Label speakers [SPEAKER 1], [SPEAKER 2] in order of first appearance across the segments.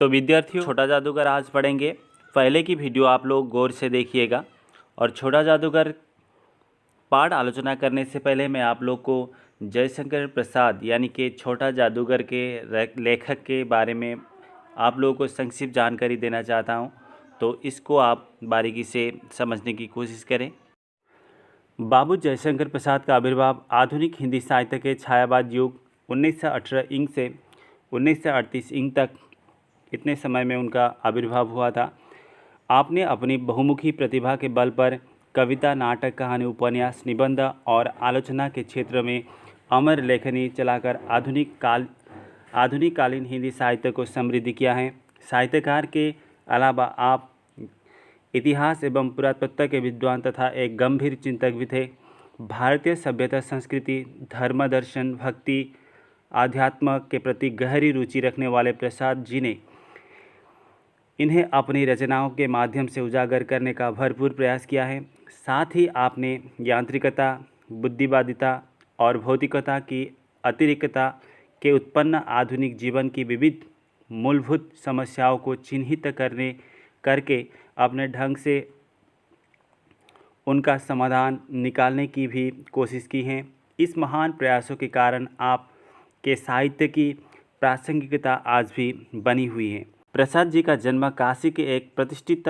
[SPEAKER 1] तो विद्यार्थियों, छोटा जादूगर आज पढ़ेंगे। पहले की वीडियो आप लोग गौर से देखिएगा। और छोटा जादूगर पाठ आलोचना करने से पहले मैं आप लोग को जयशंकर प्रसाद यानी कि छोटा जादूगर के लेखक के बारे में आप लोगों को संक्षिप्त जानकारी देना चाहता हूं। तो इसको आप बारीकी से समझने की कोशिश करें। बाबू जयशंकर प्रसाद का आविर्भाव आधुनिक हिंदी साहित्य के छायावाद युग 1918 इंग से 1938 इंग तक, इतने समय में उनका आविर्भाव हुआ था। आपने अपनी बहुमुखी प्रतिभा के बल पर कविता, नाटक, कहानी, उपन्यास, निबंध और आलोचना के क्षेत्र में अमर लेखनी चलाकर आधुनिक कालीन हिंदी साहित्य को समृद्ध किया है। साहित्यकार के अलावा आप इतिहास एवं पुरातत्व के विद्वान तथा एक गंभीर चिंतक भी थे। भारतीय सभ्यता, संस्कृति, धर्म, दर्शन, भक्ति, आध्यात्म के प्रति गहरी रुचि रखने वाले प्रसाद जी ने इन्हें अपनी रचनाओं के माध्यम से उजागर करने का भरपूर प्रयास किया है। साथ ही आपने यांत्रिकता, बुद्धिवादिता और भौतिकता की अतिरिक्तता के उत्पन्न आधुनिक जीवन की विविध मूलभूत समस्याओं को चिन्हित करके अपने ढंग से उनका समाधान निकालने की भी कोशिश की है। इस महान प्रयासों के कारण आपके साहित्य की प्रासंगिकता आज भी बनी हुई है। प्रसाद जी का जन्म काशी के एक प्रतिष्ठित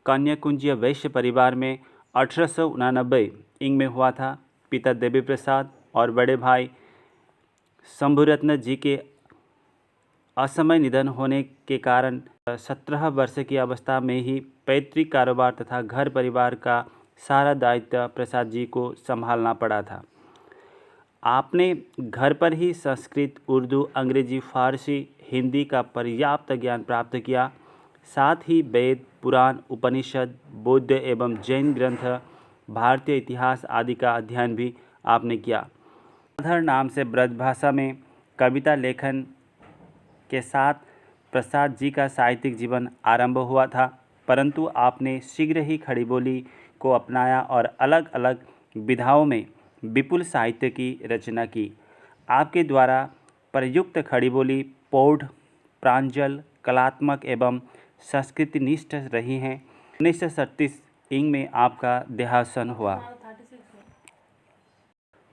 [SPEAKER 1] कन्याकुंजीय वैश्य परिवार में 1889 इंग में हुआ था। पिता देवी प्रसाद और बड़े भाई शंभुरत्न जी के असमय निधन होने के कारण 17 वर्ष की अवस्था में ही पैतृक कारोबार तथा घर परिवार का सारा दायित्व प्रसाद जी को संभालना पड़ा था। आपने घर पर ही संस्कृत, उर्दू, अंग्रेजी, फारसी, हिंदी का पर्याप्त ज्ञान प्राप्त किया। साथ ही वेद, पुराण, उपनिषद, बौद्ध एवं जैन ग्रंथ, भारतीय इतिहास आदि का अध्ययन भी आपने किया। साधारण नाम से ब्रजभाषा में कविता लेखन के साथ प्रसाद जी का साहित्यिक जीवन आरंभ हुआ था, परंतु आपने शीघ्र ही खड़ी बोली को अपनाया और अलग अलग विधाओं में विपुल साहित्य की रचना की। आपके द्वारा प्रयुक्त खड़ी बोली पौढ़, प्रांजल, कलात्मक एवं संस्कृतिनिष्ठ रही हैं। 1937 इंग में आपका देहावसान हुआ।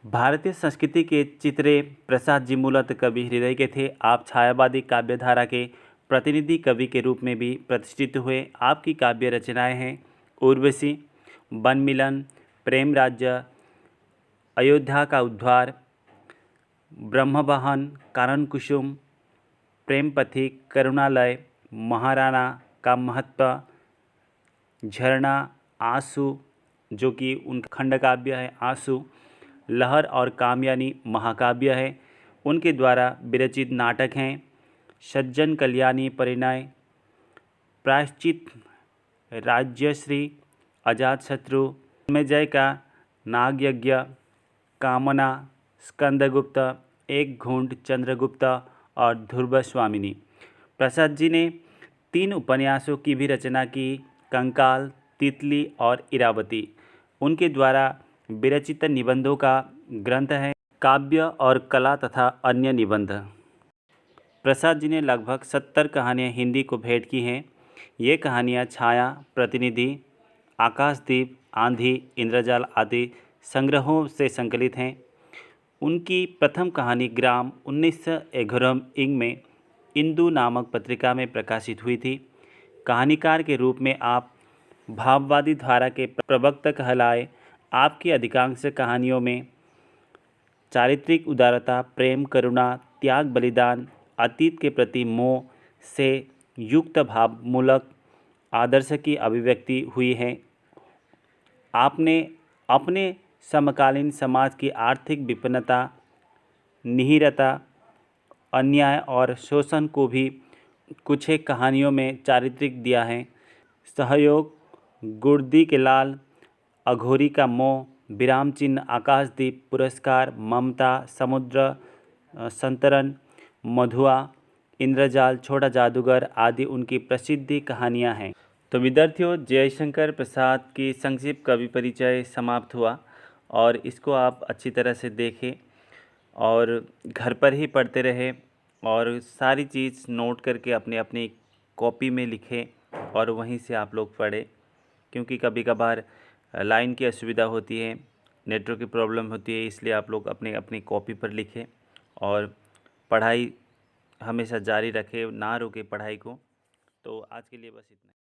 [SPEAKER 1] भारतीय संस्कृति के चित्रे प्रसाद जी मूलतः कवि हृदय के थे। आप छायावादी काव्यधारा के प्रतिनिधि कवि के रूप में भी प्रतिष्ठित हुए। आपकी काव्य रचनाएं हैं उर्वशी, वनमिलन, प्रेम राज्य, अयोध्या का उद्धार, ब्रह्मवाहन, कानन कुसुम, प्रेम पथिक, करुणालय, महाराणा का महत्व, झरना, आंसू जो कि उनका खंड काव्य है आंसू, लहर और कामयानी महाकाव्य है। उनके द्वारा विरचित नाटक हैं सज्जन कल्याणी, परिणय, प्रायश्चित, राज्यश्री, अजातशत्रु, जय का नागयज्ञ, कामना, स्कंदगुप्त, एक घूंट, चंद्रगुप्त और ध्रुव स्वामिनी। प्रसाद जी ने 3 उपन्यासों की भी रचना की, कंकाल, तितली और इरावती। उनके द्वारा विरचित निबंधों का ग्रंथ है काव्य और कला तथा अन्य निबंध। प्रसाद जी ने लगभग 70 कहानियाँ हिंदी को भेंट की हैं। ये कहानियाँ छाया, प्रतिनिधि, आकाशदीप, आंधी, इंद्रजाल आदि संग्रहों से संकलित हैं। उनकी प्रथम कहानी ग्राम 1911 इंग में इंदु नामक पत्रिका में प्रकाशित हुई थी। कहानीकार के रूप में आप भाववादी धारा के प्रवक्ता कहलाए। आपकी अधिकांश कहानियों में चारित्रिक उदारता, प्रेम, करुणा, त्याग, बलिदान, अतीत के प्रति मोह से युक्त भावमूलक आदर्श की अभिव्यक्ति हुई है। आपने अपने समकालीन समाज की आर्थिक विपन्नता, निहिरता, अन्याय और शोषण को भी कुछ एक कहानियों में चारित्रिक दिया है। सहयोग, गुर्दी के लाल, अघोरी का मोह, विराम चिन्ह, आकाशदीप, पुरस्कार, ममता, समुद्र संतरण, मधुआ, इंद्रजाल, छोटा जादूगर आदि उनकी प्रसिद्ध कहानियां हैं। तो विद्यार्थियों, जयशंकर प्रसाद की संक्षिप्त कवि परिचय समाप्त हुआ और इसको आप अच्छी तरह से देखें और घर पर ही पढ़ते रहें और सारी चीज़ नोट करके अपने अपने कॉपी में लिखें और वहीं से आप लोग पढ़ें, क्योंकि कभी कभार लाइन की असुविधा होती है, नेटवर्क की प्रॉब्लम होती है, इसलिए आप लोग अपनी कॉपी पर लिखें और पढ़ाई हमेशा जारी रखें, ना रोकें पढ़ाई को। तो आज के लिए बस इतना।